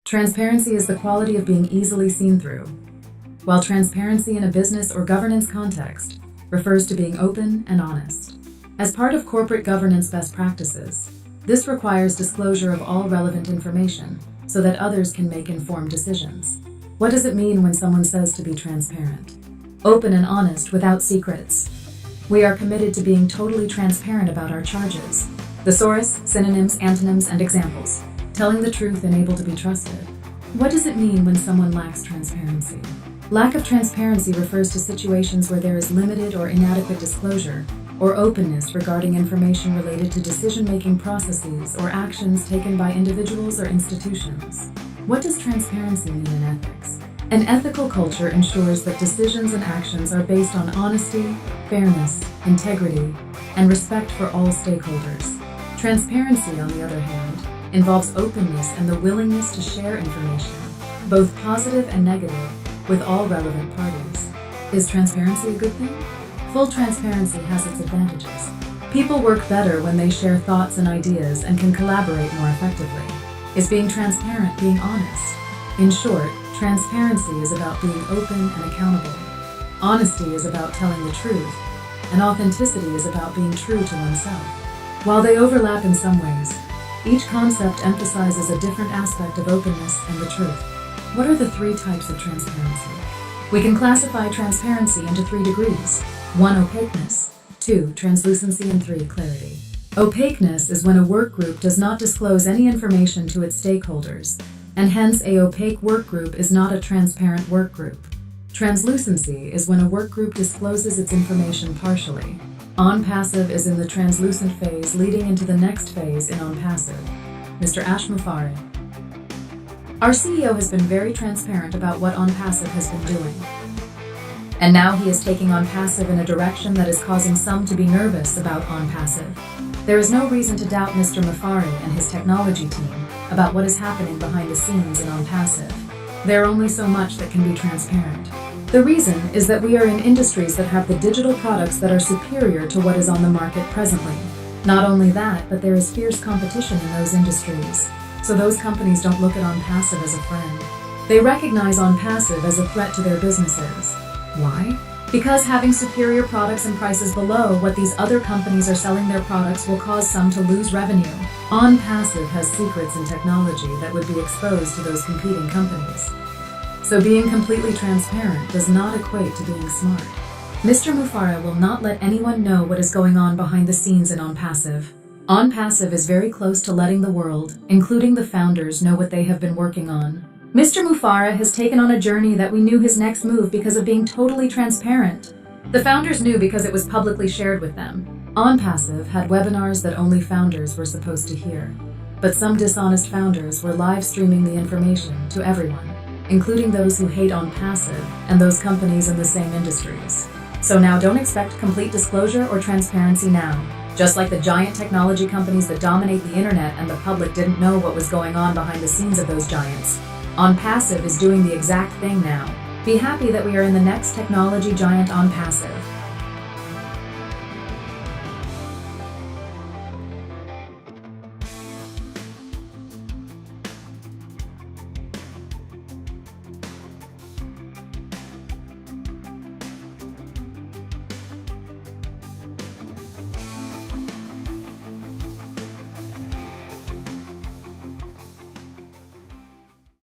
Transparency is the quality of being easily seen through, while transparency in a business or governance context refers to being open and honest. As part of corporate governance best practices, this requires disclosure of all relevant information so that others can make informed decisions. What does it mean when someone says to be transparent? Open and honest without secrets. We are committed to being totally transparent about our charges. Thesaurus, synonyms, antonyms, and examples. Telling the truth and able to be trusted. What does it mean when someone lacks transparency? Lack of transparency refers to situations where there is limited or inadequate disclosure or openness regarding information related to decision-making processes or actions taken by individuals or institutions. What does transparency mean in ethics? An ethical culture ensures that decisions and actions are based on honesty, fairness, integrity, and respect for all stakeholders. Transparency, on the other hand, involves openness and the willingness to share information, both positive and negative, with all relevant parties. Is transparency a good thing? Full transparency has its advantages. People work better when they share thoughts and ideas and can collaborate more effectively. Is being transparent being honest? In short, transparency is about being open and accountable. Honesty is about telling the truth, and authenticity is about being true to oneself. While they overlap in some ways, each concept emphasizes a different aspect of openness and the truth. What are the three types of transparency? We can classify transparency into 3 degrees. 1. Opaqueness. 2. Translucency. And 3. Clarity. Opaqueness is when a work group does not disclose any information to its stakeholders, and hence a opaque work group is not a transparent work group. Translucency is when a work group discloses its information partially. On-passive is in the translucent phase leading into the next phase in on-passive. Mr. Ashmufari. Our CEO has been very transparent about what on-passive has been doing. And now he is taking on-passive in a direction that is causing some to be nervous about on-passive. There is no reason to doubt Mr. Mufari and his technology team about what is happening behind the scenes in on-passive. There are only so much that can be transparent. The reason is that we are in industries that have the digital products that are superior to what is on the market presently. Not only that, but there is fierce competition in those industries. So those companies don't look at on-passive as a friend. They recognize on-passive as a threat to their businesses. Why? Because having superior products and prices below what these other companies are selling their products will cause some to lose revenue. On-passive has secrets in technology that would be exposed to those competing companies. So being completely transparent does not equate to being smart. Mr. Mufara will not let anyone know what is going on behind the scenes in on-passive. On-passive is very close to letting the world, including the founders, know what they have been working on. Mr. Mufara has taken on a journey that we knew his next move because of being totally transparent. The founders knew because it was publicly shared with them. On-passive had webinars that only founders were supposed to hear. But some dishonest founders were live streaming the information to everyone, including those who hate on-passive and those companies in the same industries. So now don't expect complete disclosure or transparency now. Just like the giant technology companies that dominate the internet and the public didn't know what was going on behind the scenes of those giants. On-passive is doing the exact thing now. Be happy that we are in the next technology giant on-passive.